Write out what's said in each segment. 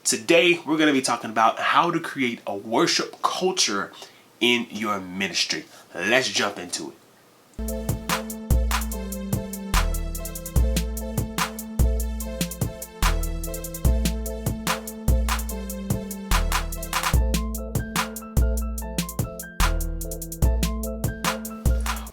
Today, we're going to be talking about how to create a worship culture in your ministry. Let's jump into it.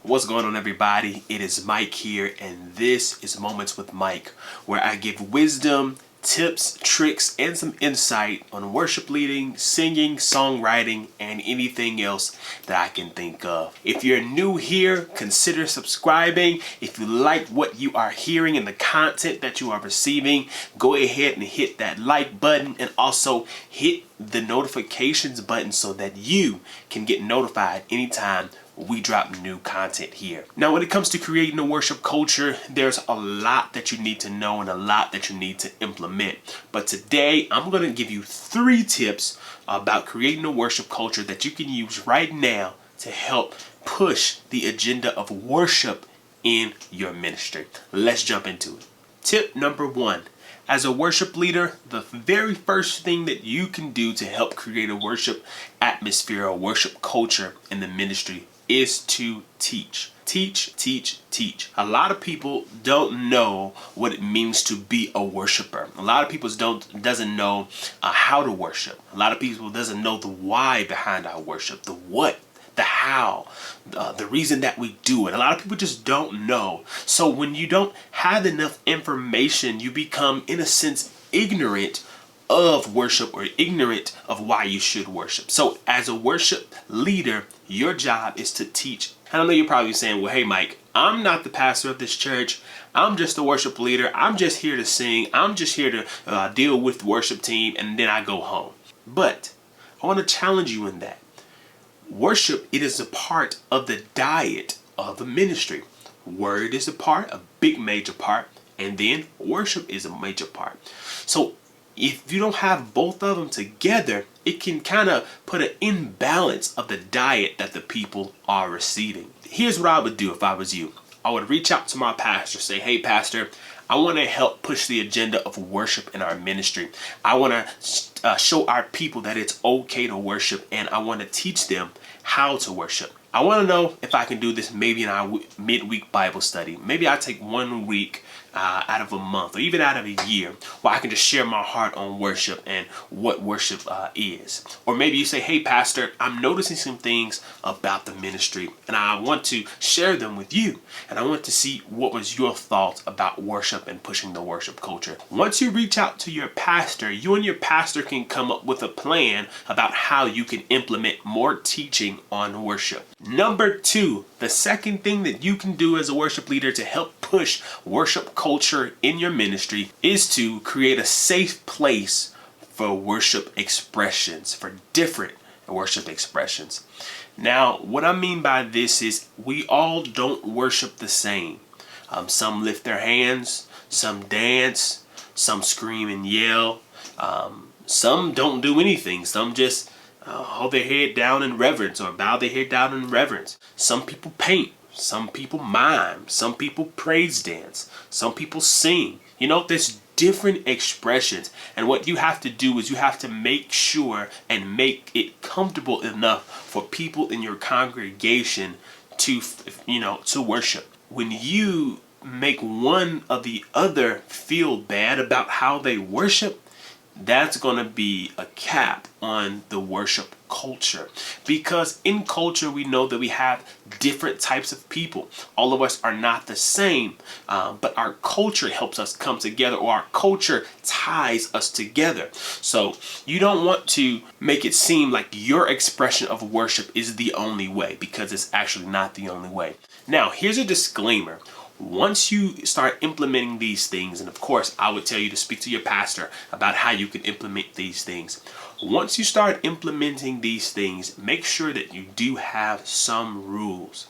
What's going on, everybody? It is Mike here, and this is Moments with Mike, where I give wisdom, tips, tricks, and some insight on worship leading, singing, songwriting, and anything else that I can think of. If you're new here, consider subscribing. If you like what you are hearing and the content that you are receiving, go ahead and hit that like button and also hit the notifications button so that you can get notified anytime we drop new content here. Now, when it comes to creating a worship culture, there's a lot that you need to know and a lot that you need to implement. But today, I'm going to give you 3 tips about creating a worship culture that you can use right now to help push the agenda of worship in your ministry. Let's jump into it. Tip number 1. As a worship leader, the very first thing that you can do to help create a worship atmosphere or worship culture in the ministry is to teach. Teach, teach, teach. A lot of people don't know what it means to be a worshiper. A lot of people doesn't know how to worship. A lot of people doesn't know the why behind our worship, the what, the how, the reason that we do it. A lot of people just don't know. So when you don't have enough information, you become, in a sense, ignorant of worship or ignorant of why you should worship. So as a worship leader, your job is to teach. And I know you're probably saying, well, hey, Mike, I'm not the pastor of this church. I'm just a worship leader. I'm just here to sing. I'm just here to deal with the worship team, and then I go home. But I want to challenge you in that. Worship, it is a part of the diet of a ministry. Word is a part, a big major part, and then worship is a major part. So if you don't have both of them together, it can kind of put an imbalance of the diet that the people are receiving. Here's what I would do if I was you. I would reach out to my pastor, say, hey, pastor, I want to help push the agenda of worship in our ministry. I want to show our people that it's okay to worship, and I want to teach them how to worship. I want to know if I can do this maybe in our midweek Bible study. Maybe I take 1 week out of a month or even out of a year where I can just share my heart on worship and what worship is. Or maybe you say, hey, pastor, I'm noticing some things about the ministry and I want to share them with you. And I want to see what was your thoughts about worship and pushing the worship culture. Once you reach out to your pastor, you and your pastor can come up with a plan about how you can implement more teaching on worship. Number 2, the second thing that you can do as a worship leader to help push worship culture in your ministry is to create a safe place for worship expressions, for different worship expressions. Now, what I mean by this is we all don't worship the same. Some lift their hands, some dance, some scream and yell. Some don't do anything. Some just hold their head down in reverence or bow their head down in reverence. Some people paint. Some people mime. Some people praise dance. Some people sing. You know, there's different expressions. And what you have to do is you have to make sure and make it comfortable enough for people in your congregation to, to worship. When you make one or the other feel bad about how they worship, that's going to be a cap on the worship culture. Because in culture, we know that we have different types of people. All of us are not the same, but our culture helps us come together, or our culture ties us together. So you don't want to make it seem like your expression of worship is the only way, because it's actually not the only way. Now, here's a disclaimer. Once you start implementing these things, and of course, I would tell you to speak to your pastor about how you can implement these things. Once you start implementing these things, make sure that you do have some rules.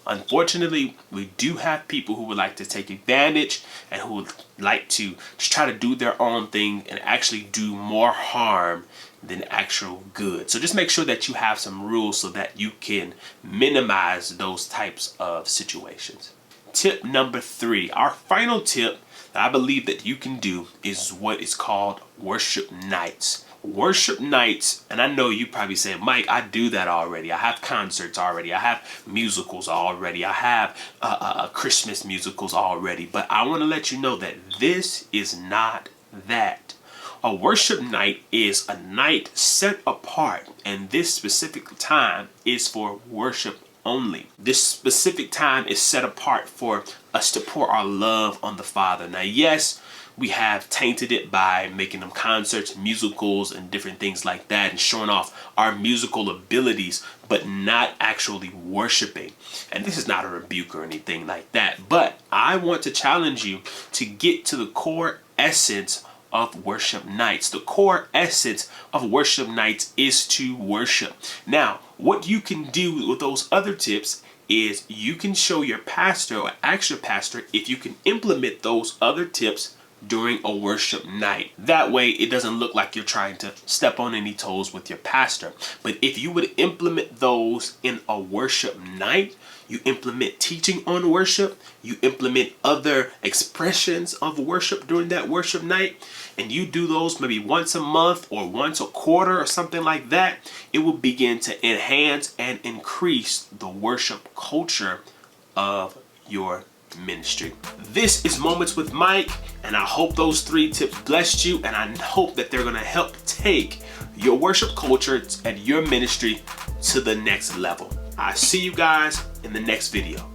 Unfortunately, we do have people who would like to take advantage and who would like to just try to do their own thing and actually do more harm than actual good. So just make sure that you have some rules so that you can minimize those types of situations. Tip number 3, our final tip that I believe that you can do is what is called worship nights. Worship nights, and I know you probably say, Mike, I do that already. I have concerts already. I have musicals already. I have Christmas musicals already. But I want to let you know that this is not that. A worship night is a night set apart, and this specific time is for worship only. This specific time is set apart for us to pour our love on the Father. Now, yes, we have tainted it by making them concerts, musicals, and different things like that, and showing off our musical abilities, but not actually worshiping. And this is not a rebuke or anything like that, but I want to challenge you to get to the core essence of worship nights. The core essence of worship nights is to worship. Now, what you can do with those other tips is you can show your pastor or ask your pastor if you can implement those other tips during a worship night. That way it doesn't look like you're trying to step on any toes with your pastor. But if you would implement those in a worship night, you implement teaching on worship, you implement other expressions of worship during that worship night, and you do those maybe once a month or once a quarter or something like that, it will begin to enhance and increase the worship culture of your ministry. This is Moments with Mike, and I hope those 3 tips blessed you, and I hope that they're going to help take your worship culture and your ministry to the next level. I see you guys in the next video.